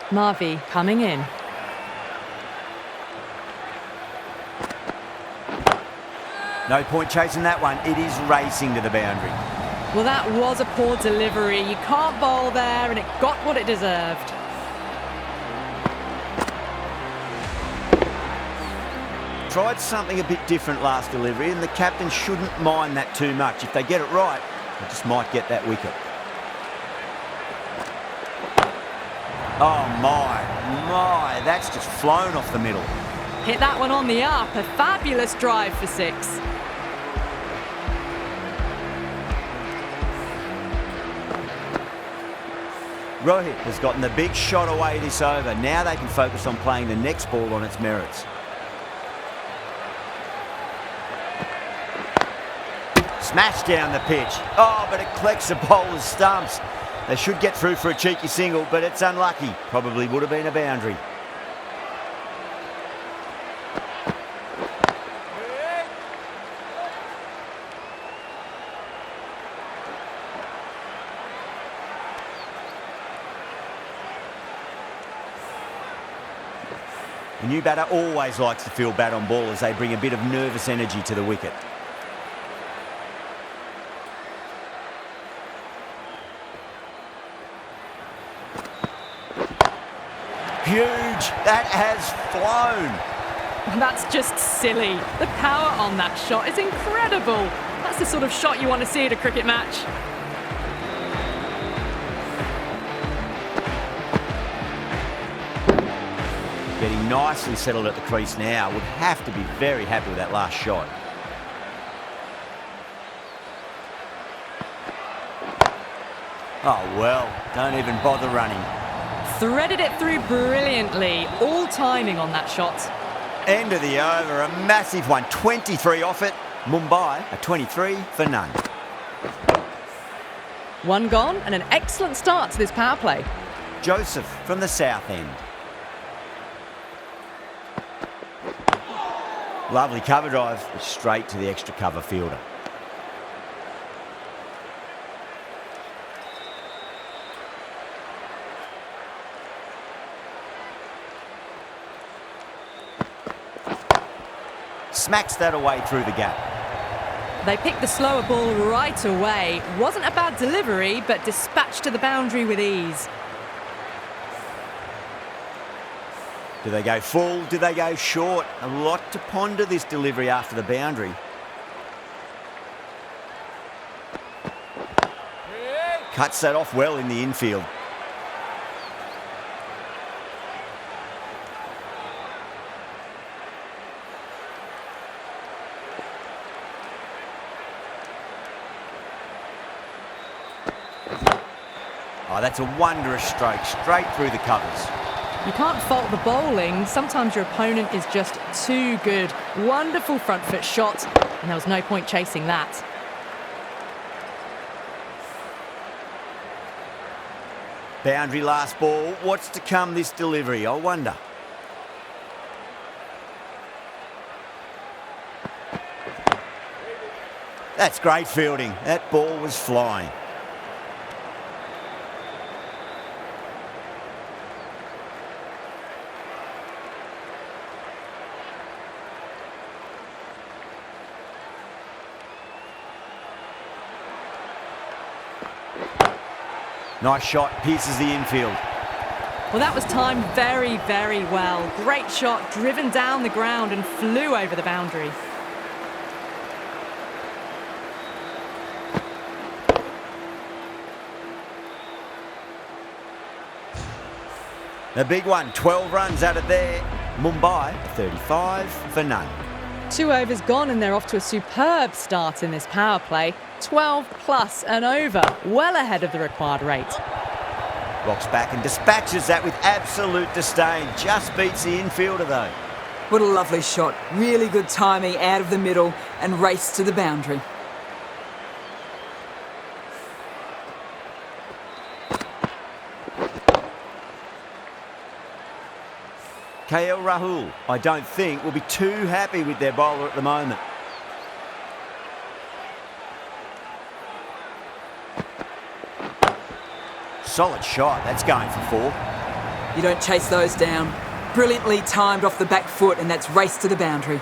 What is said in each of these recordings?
Marvi coming in. No point chasing that one. It is racing to the boundary. Well, that was a poor delivery. You can't bowl there, and it got what it deserved. Tried something a bit different last delivery, and the captain shouldn't mind that too much. If they get it right, they just might get that wicket. Oh my, that's just flown off the middle. Hit that one on the up. A fabulous drive for 6. Rohit has gotten the big shot away this over. Now they can focus on playing the next ball on its merits. Smash down the pitch. Oh, but it collects the bowler's stumps. They should get through for a cheeky single, but it's unlucky. Probably would have been a boundary. The new batter always likes to feel bat on ball as they bring a bit of nervous energy to the wicket. Huge! That has flown! That's just silly. The power on that shot is incredible. That's the sort of shot you want to see at a cricket match. Getting nicely settled at the crease now. Would have to be very happy with that last shot. Oh well, don't even bother running. Threaded it through brilliantly. All timing on that shot. End of the over, a massive one. 23 off it. Mumbai, a 23 for none. One gone and an excellent start to this power play. Joseph from the south end. Lovely cover drive, straight to the extra cover fielder. Smacks that away through the gap. They picked the slower ball right away. Wasn't a bad delivery, but dispatched to the boundary with ease. Do they go full? Do they go short? A lot to ponder this delivery after the boundary. Cuts that off well in the infield. Oh, that's a wondrous stroke, straight through the covers. You can't fault the bowling. Sometimes your opponent is just too good. Wonderful front foot shot, and there was no point chasing that. Boundary last ball. What's to come this delivery, I wonder. That's great fielding. That ball was flying. Nice shot, pierces the infield. Well, that was timed very, very well. Great shot, driven down the ground and flew over the boundary. The big one, 12 runs out of there. Mumbai, 35 for none. 2 overs gone and they're off to a superb start in this power play. 12 plus and over, well ahead of the required rate. Rocks back and dispatches that with absolute disdain. Just beats the infielder though. What a lovely shot. Really good timing out of the middle and race to the boundary. KL Rahul, I don't think, will be too happy with their bowler at the moment. Solid shot, that's going for 4. You don't chase those down. Brilliantly timed off the back foot, and that's race to the boundary.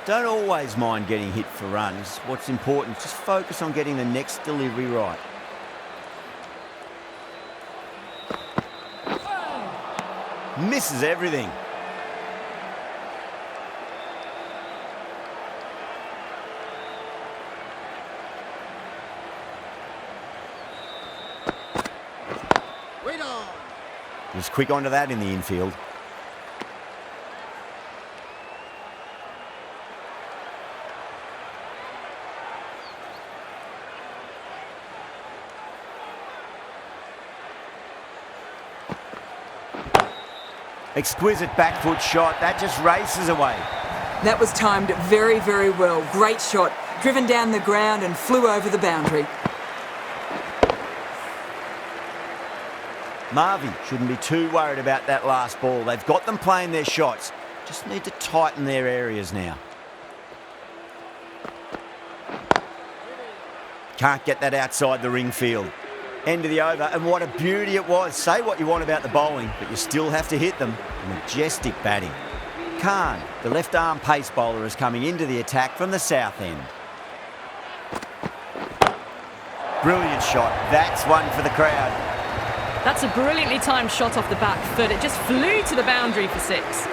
Don't always mind getting hit for runs. What's important, just focus on getting the next delivery right. Misses everything. He was quick onto that in the infield. Exquisite back foot shot. That just races away. That was timed very, very well. Great shot. Driven down the ground and flew over the boundary. Marvy shouldn't be too worried about that last ball. They've got them playing their shots. Just need to tighten their areas now. Can't get that outside the ring field. End of the over, and what a beauty it was. Say what you want about the bowling, but you still have to hit them. Majestic batting. Khan, the left-arm pace bowler, is coming into the attack from the south end. Brilliant shot. That's one for the crowd. That's a brilliantly timed shot off the back foot. It just flew to the boundary for 6.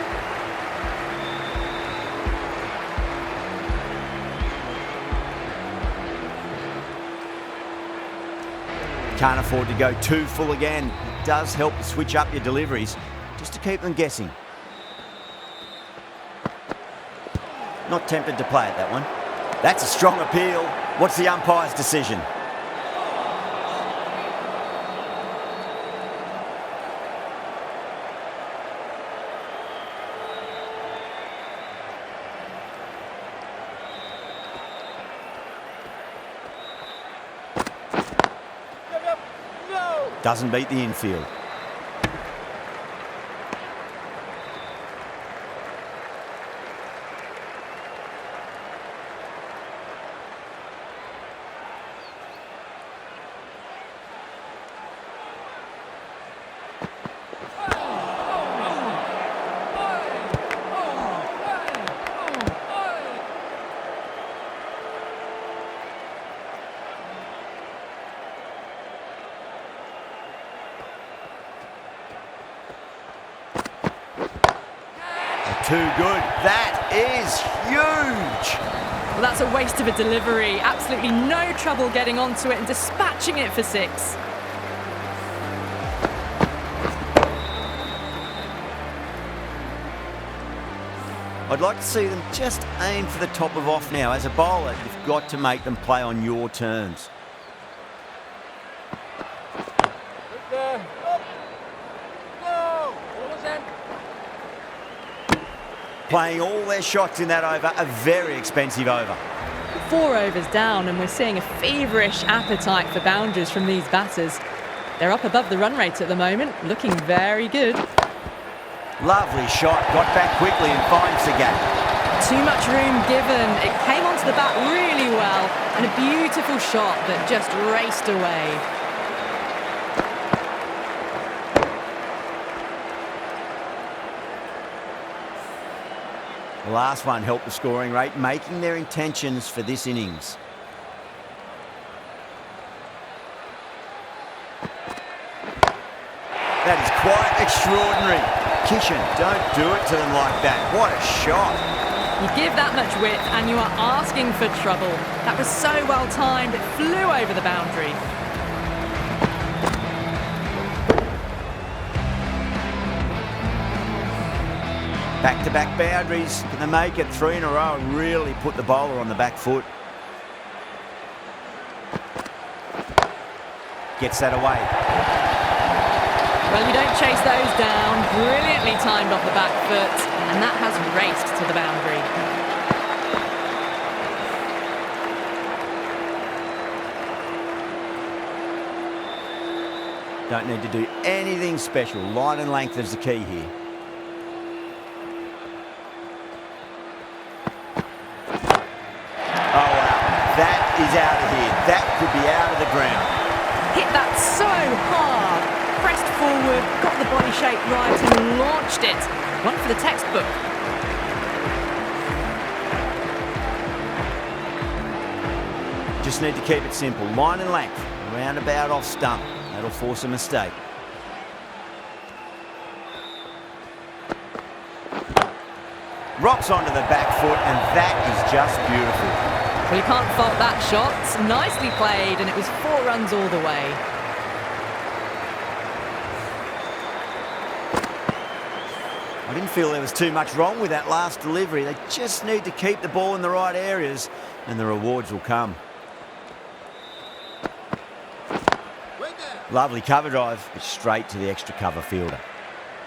Can't afford to go too full again. It does help to switch up your deliveries, just to keep them guessing. Not tempted to play it, that one. That's a strong appeal. What's the umpire's decision? Doesn't beat the infield. Too good. That is huge. Well, that's a waste of a delivery. Absolutely no trouble getting onto it and dispatching it for 6. I'd like to see them just aim for the top of off now. As a bowler, you've got to make them play on your terms. Playing all their shots in that over, a very expensive over. 4 overs down, and we're seeing a feverish appetite for boundaries from these batters. They're up above the run rate at the moment, looking very good. Lovely shot, got back quickly and finds the gap. Too much room given. It came onto the bat really well, and a beautiful shot that just raced away. The last one helped the scoring rate, making their intentions for this innings. That is quite extraordinary. Kishan, don't do it to them like that. What a shot. You give that much width and you are asking for trouble. That was so well timed, it flew over the boundary. Back-to-back boundaries. Can they make it 3 in a row and really put the bowler on the back foot? Gets that away. Well, you don't chase those down. Brilliantly timed off the back foot, and that has raced to the boundary. Don't need to do anything special. Line and length is the key here. Oh, wow. forward, got the body shape right and launched it. One for the textbook. Just need to keep it simple. Line and length, roundabout off stump. That'll force a mistake. Rocks onto the back foot, and that is just beautiful. Well, you can't fault that shot. Nicely played, and it was 4 runs all the way. I didn't feel there was too much wrong with that last delivery. They just need to keep the ball in the right areas, and the rewards will come. Lovely cover drive, but straight to the extra cover fielder.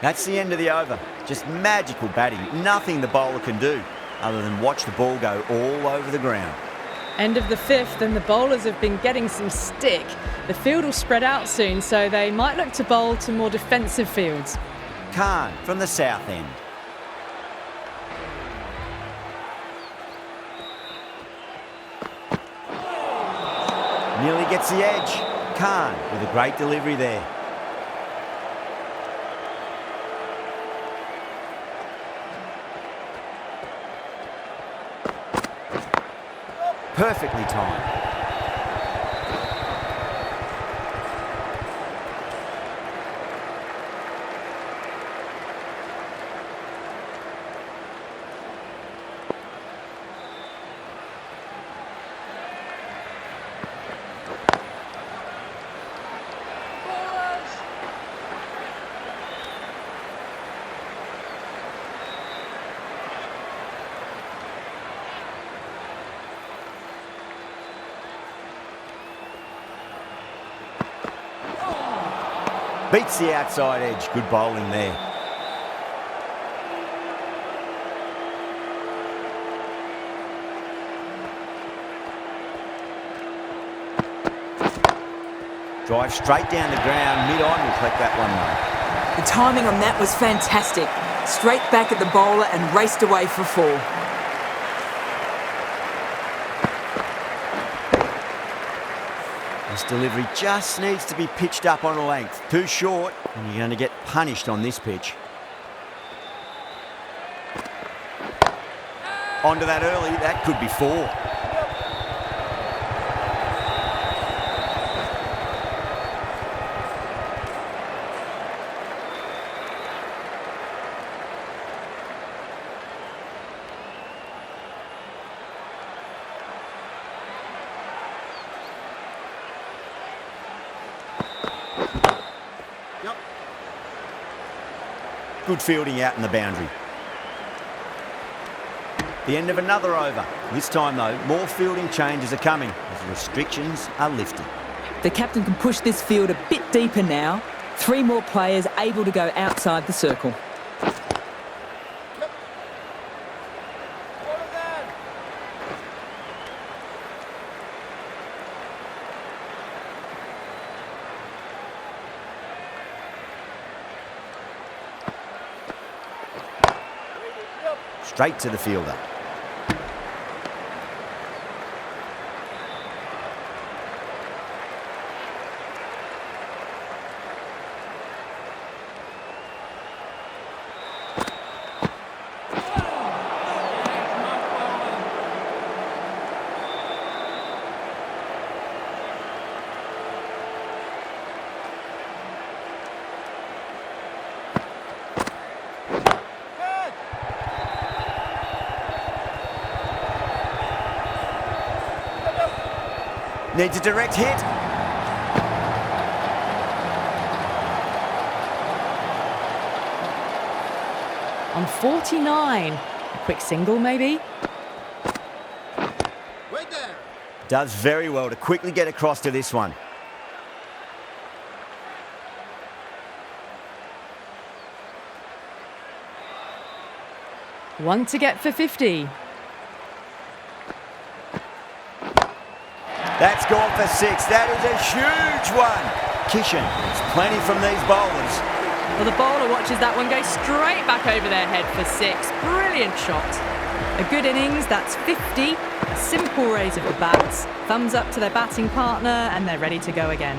That's the end of the over. Just magical batting. Nothing the bowler can do other than watch the ball go all over the ground. End of the 5th, and the bowlers have been getting some stick. The field will spread out soon, so they might look to bowl to more defensive fields. Khan from the south end. Nearly gets the edge. Khan with a great delivery there. Perfectly timed. Beats the outside edge. Good bowling there. Drive straight down the ground. Mid-on will collect that one though. The timing on that was fantastic. Straight back at the bowler and raced away for 4. This delivery just needs to be pitched up on a length. Too short, and you're going to get punished on this pitch. Onto that early, that could be 4. Good fielding out in the boundary. The end of another over. This time, though, more fielding changes are coming as the restrictions are lifted. The captain can push this field a bit deeper now. 3 more players able to go outside the circle. Straight to the fielder. Needs a direct hit. On 49. A quick single, maybe? Wait there. Does very well to quickly get across to this one. One to get for 50. That's gone for 6. That is a huge one. Kishan, it's plenty from these bowlers. Well, the bowler watches that one go straight back over their head for 6. Brilliant shot. A good innings, that's 50. A simple raise of the bats. Thumbs up to their batting partner, and they're ready to go again.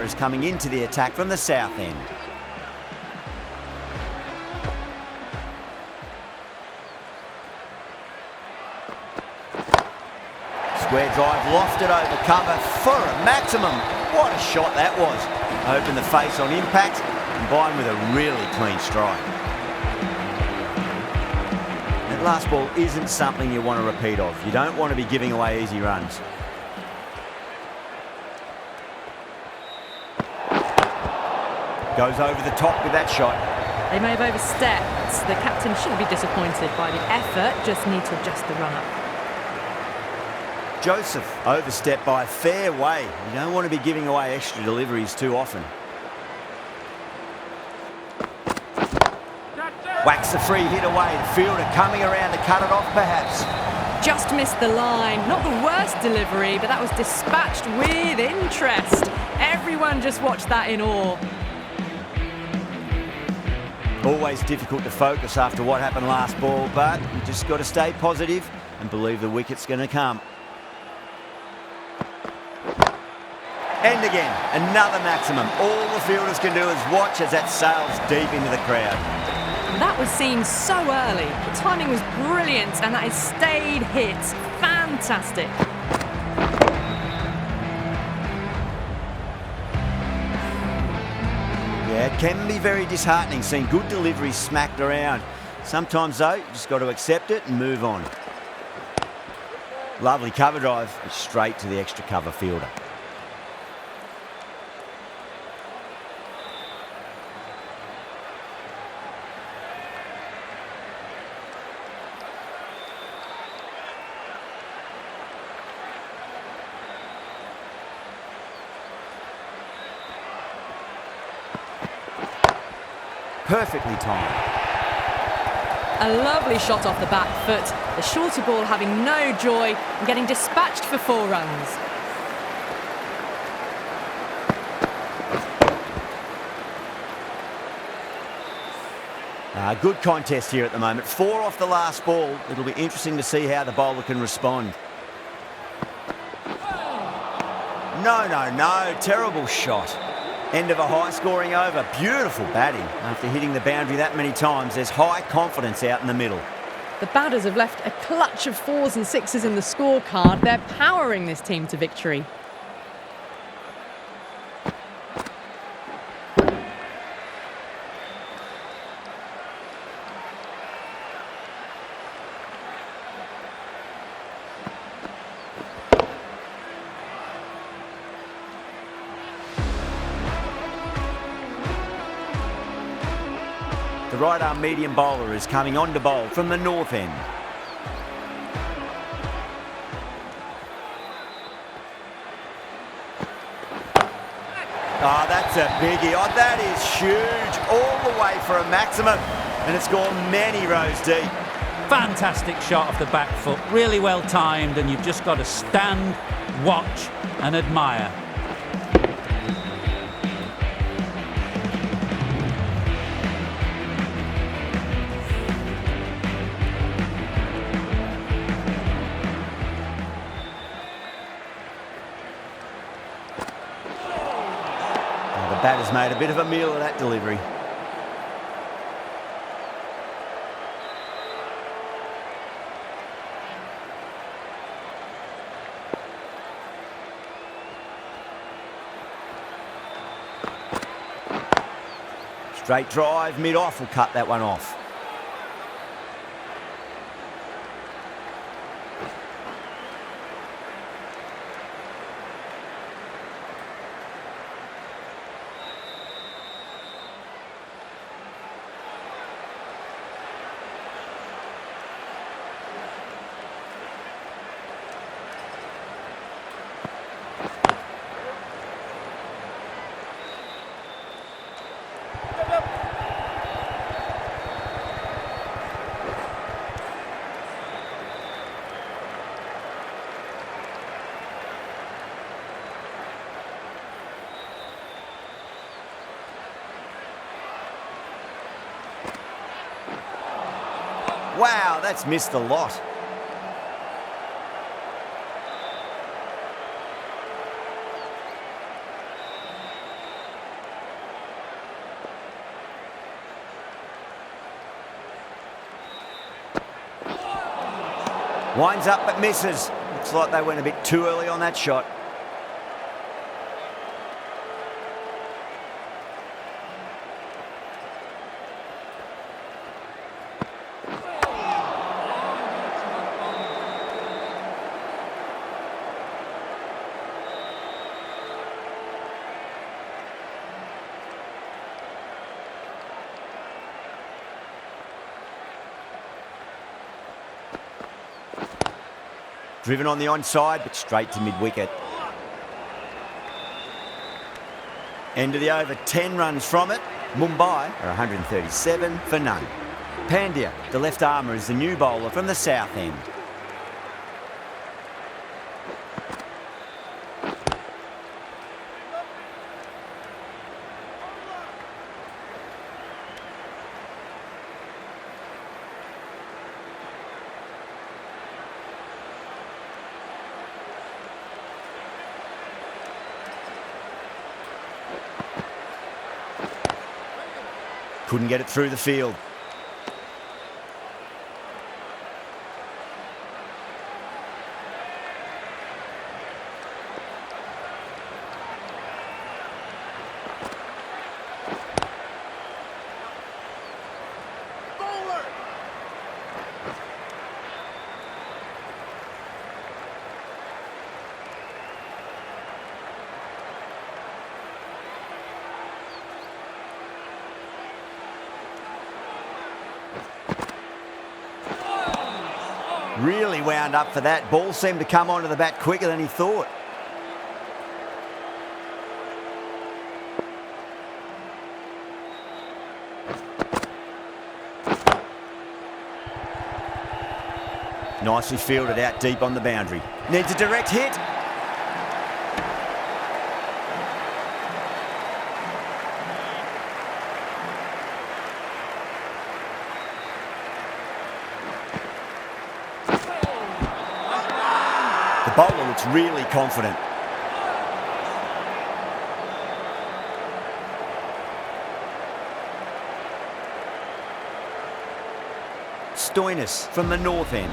umpire is coming into the attack from the south end. Square drive lofted over cover for a maximum. What a shot that was. Opened the face on impact, combined with a really clean strike. That last ball isn't something you want to repeat of. You don't want to be giving away easy runs. Goes over the top with that shot. They may have overstepped. The captain shouldn't be disappointed by the effort, just need to adjust the run-up. Joseph overstepped by a fair way. You don't want to be giving away extra deliveries too often. Whacks the free hit away. The fielder coming around to cut it off perhaps. Just missed the line. Not the worst delivery, but that was dispatched with interest. Everyone just watched that in awe. Always difficult to focus after what happened last ball, but you just got to stay positive and believe the wicket's going to come. And again, another maximum. All the fielders can do is watch as that sails deep into the crowd. That was seen so early. The timing was brilliant and that is stayed hit. Fantastic. Yeah, it can be very disheartening seeing good deliveries smacked around. Sometimes though, you just got to accept it and move on. Lovely cover drive, but straight to the extra cover fielder. Perfectly timed. A lovely shot off the back foot. The shorter ball having no joy and getting dispatched for 4 runs. Good contest here at the moment. 4 off the last ball. It'll be interesting to see how the bowler can respond. No. Terrible shot. End of a high-scoring over. Beautiful batting. After hitting the boundary that many times, there's high confidence out in the middle. The batters have left a clutch of 4s and 6s in the scorecard. They're powering this team to victory. The right-arm medium bowler is coming on to bowl from the north end. Oh, that's a biggie. Oh, that is huge. All the way for a maximum. And it's gone many rows deep. Fantastic shot off the back foot. Really well timed, and you've just got to stand, watch and admire. The batter's made a bit of a meal of that delivery. Straight drive, mid-off will cut that one off. Wow, that's missed a lot. Winds up but misses. Looks like they went a bit too early on that shot. Driven on the onside, but straight to mid-wicket. End of the over, 10 runs from it. Mumbai are 137 for none. Pandya, the left armour, is the new bowler from the south end. Couldn't get it through the field. Really wound up for that. Ball seemed to come onto the bat quicker than he thought. Nicely fielded out deep on the boundary. Needs a direct hit. The bowler looks really confident. Stoinis from the north end.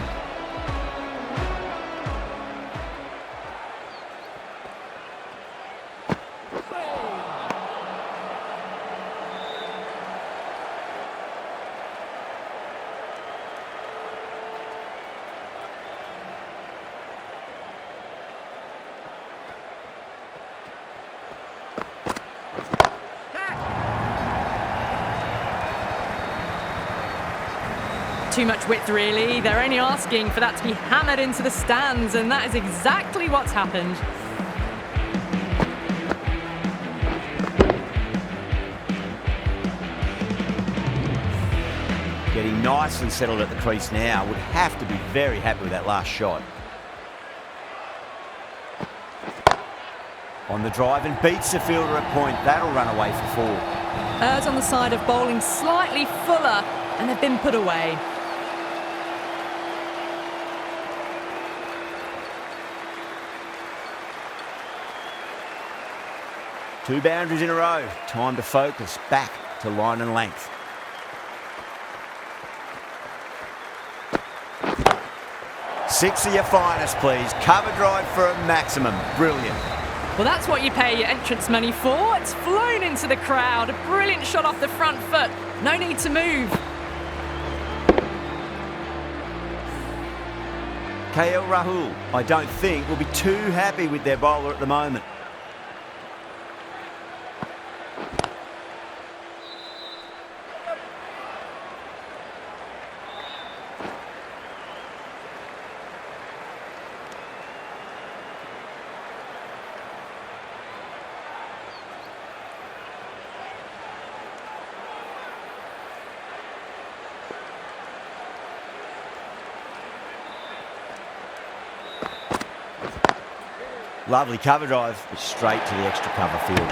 Too much width, really. They're only asking for that to be hammered into the stands, and that is exactly what's happened. Getting nicely settled at the crease now. Would have to be very happy with that last shot. On the drive and beats the fielder at point. That'll run away for 4. Errs on the side of bowling slightly fuller, and they've been put away. Two boundaries in a row. Time to focus back to line and length. Six of your finest, please. Cover drive for a maximum. Brilliant. Well, that's what you pay your entrance money for. It's flown into the crowd. A brilliant shot off the front foot. No need to move. KL Rahul, I don't think, will be too happy with their bowler at the moment. Lovely cover drive, straight to the extra cover field.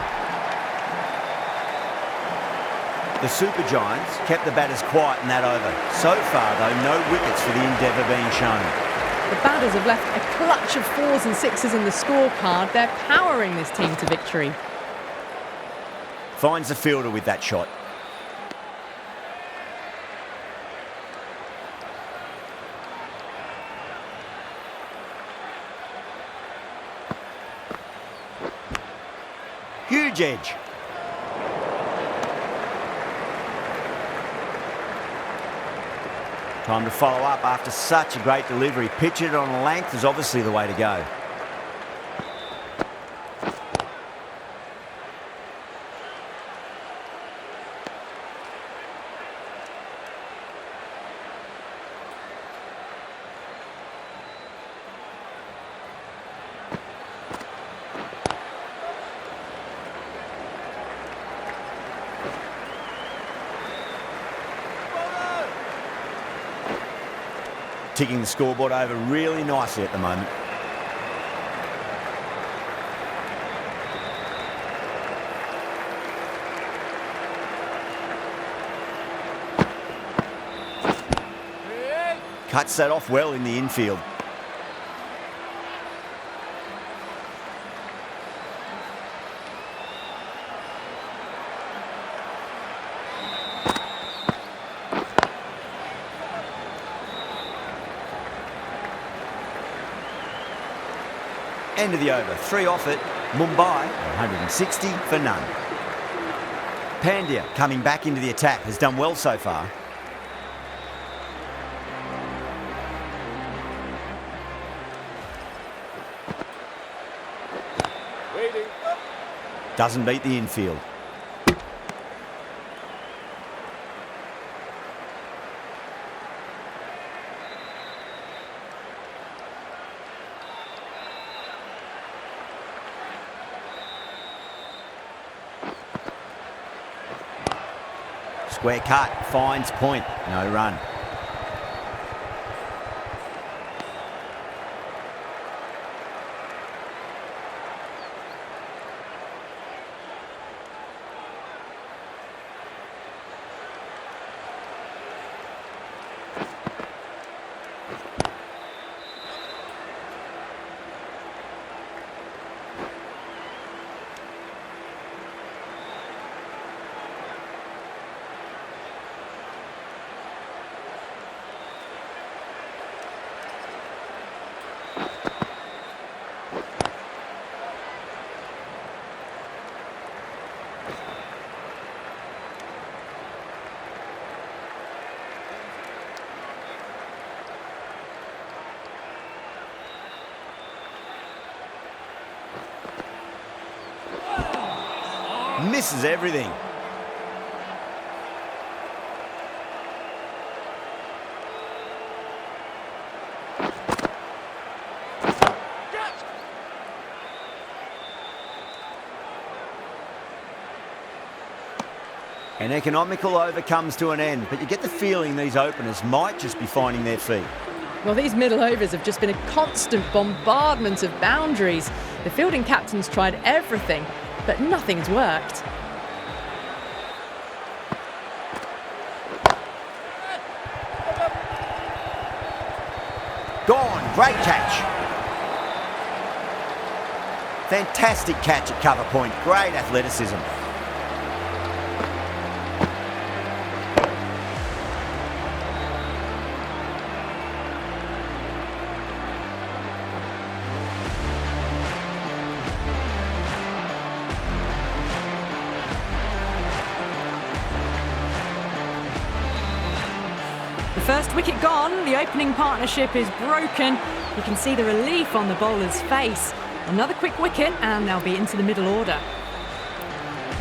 The Super Giants kept the batters quiet in that over. So far, though, no wickets for the endeavour being shown. The batters have left a clutch of 4s and 6s in the scorecard. They're powering this team to victory. Finds the fielder with that shot. huge edge. Time to follow up after such a great delivery. Pitch it on length is obviously the way to go. Ticking the scoreboard over really nicely at the moment. Cuts that off well in the infield. End of the over. 3 off it. Mumbai, 160 for none. Pandya, coming back into the attack, has done well so far. Doesn't beat the infield. Square cut, finds point, no run. Misses everything. An economical over comes to an end, but you get the feeling these openers might just be finding their feet. Well, these middle overs have just been a constant bombardment of boundaries. The fielding captain's tried everything, but nothing's worked. Gone, great catch. Fantastic catch at cover point, great athleticism. The first wicket gone, the opening partnership is broken. You can see the relief on the bowler's face. Another quick wicket and they'll be into the middle order.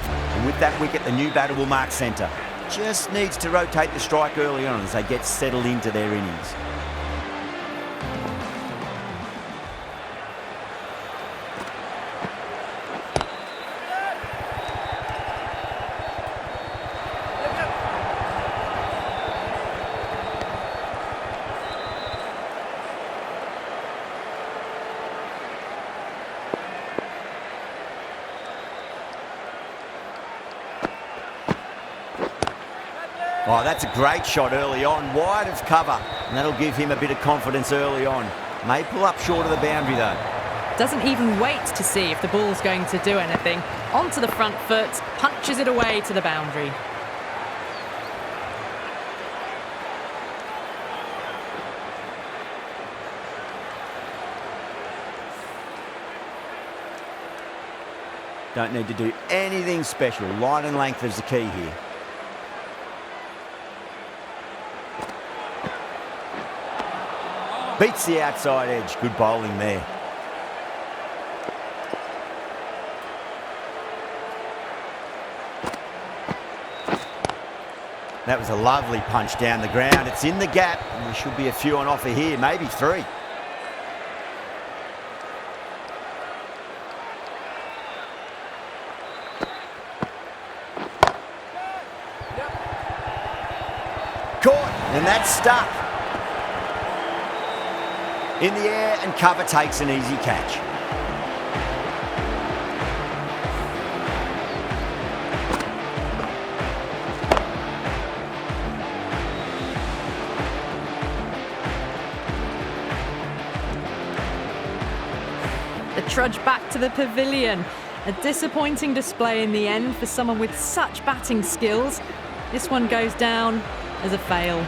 And with that wicket, the new batter will mark centre. Just needs to rotate the strike early on as they get settled into their innings. Oh, that's a great shot early on, wide of cover, and that'll give him a bit of confidence early on. May pull up short of the boundary though. Doesn't even wait to see if the ball's going to do anything. Onto the front foot, punches it away to the boundary. Don't need to do anything special. Line and length is the key here. Beats the outside edge. Good bowling there. That was a lovely punch down the ground. It's in the gap, and there should be a few on offer here, maybe 3. Caught, and that's stuck. In the air, and cover takes an easy catch. The trudge back to the pavilion. A disappointing display in the end for someone with such batting skills. This one goes down as a fail.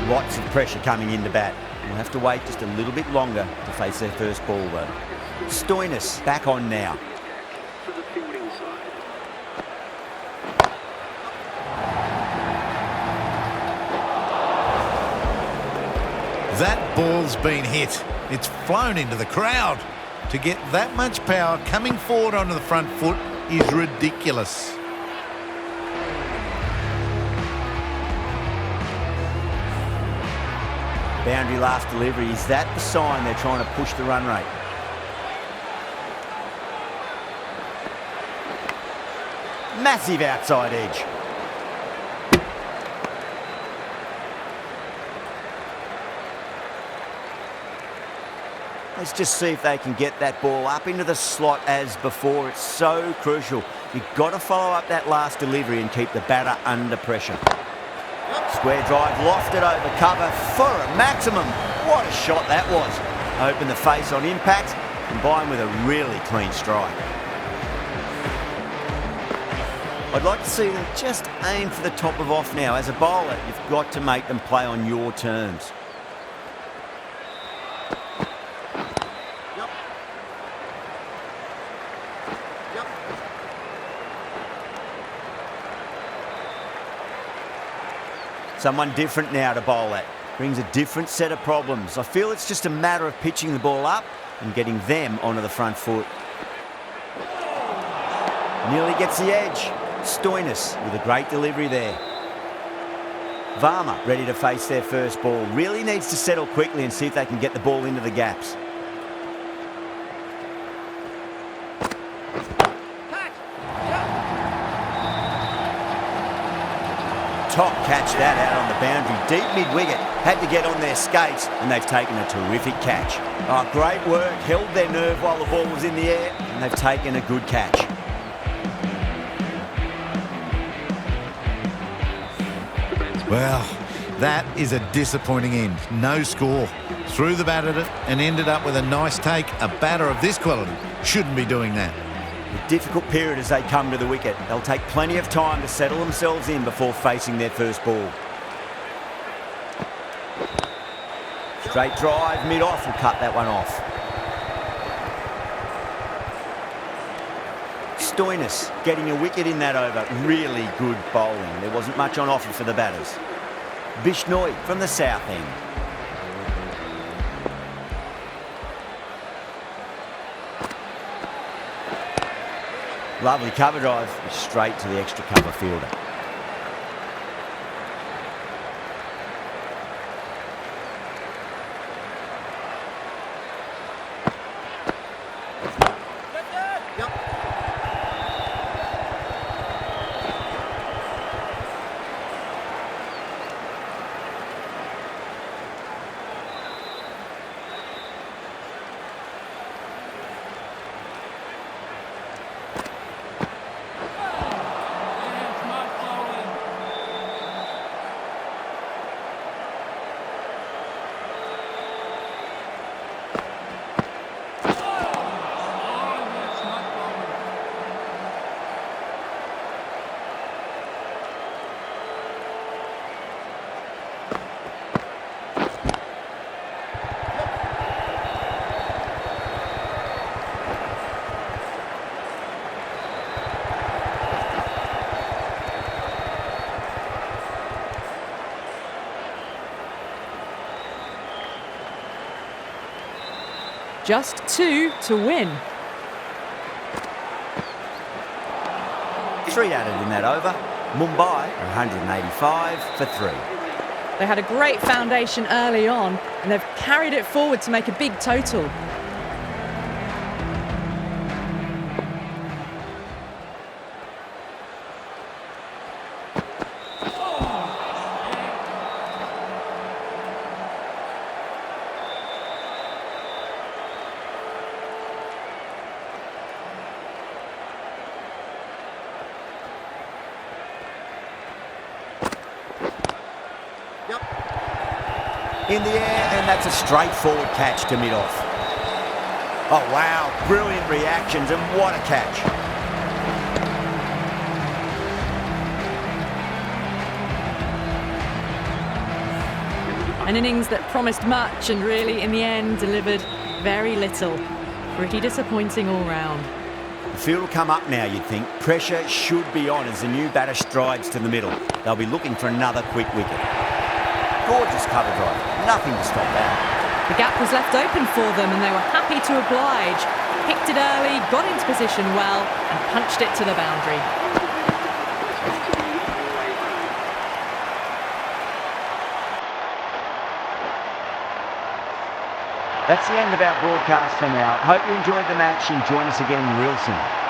Lots of pressure coming into bat. We'll have to wait just a little bit longer to face their first ball though. Stoinis back on now. That ball's been hit. It's flown into the crowd. To get that much power coming forward onto the front foot is ridiculous. Boundary last delivery. Is that the sign they're trying to push the run rate? Massive outside edge. Let's just see if they can get that ball up into the slot as before. It's so crucial. You've got to follow up that last delivery and keep the batter under pressure. Square drive, lofted over cover for a maximum. What a shot that was. Open the face on impact, combined with a really clean strike. I'd like to see them just aim for the top of off now. As a bowler, you've got to make them play on your terms. Someone different now to bowl at. Brings a different set of problems. I feel it's just a matter of pitching the ball up and getting them onto the front foot. Nearly gets the edge. Stoinis with a great delivery there. Varma ready to face their first ball. Really needs to settle quickly and see if they can get the ball into the gaps. Top catch that out on the boundary. Deep mid-wicket. Had to get on their skates, and they've taken a terrific catch. Oh, great work. Held their nerve while the ball was in the air, and they've taken a good catch. Well, that is a disappointing end. No score. Threw the bat at it and ended up with a nice take. A batter of this quality shouldn't be doing that. A difficult period as they come to the wicket. They'll take plenty of time to settle themselves in before facing their first ball. Straight drive, mid-off will cut that one off. Stoinis getting a wicket in that over. Really good bowling. There wasn't much on offer for the batters. Bishnoi from the south end. Lovely cover drive, straight to the extra cover fielder. Just 2 to win. 3 added in that over. Mumbai are 185 for 3. They had a great foundation early on, and they've carried it forward to make a big total. In the air, and that's a straightforward catch to mid-off. Oh, wow, brilliant reactions, and what a catch. An innings that promised much and really, in the end, delivered very little. Pretty disappointing all round. The field will come up now, you'd think. Pressure should be on as the new batter strides to the middle. They'll be looking for another quick wicket. Gorgeous cover drive. Nothing to stop that. The gap was left open for them and they were happy to oblige. Picked it early, got into position well and punched it to the boundary. That's the end of our broadcast for now. Hope you enjoyed the match and join us again real soon.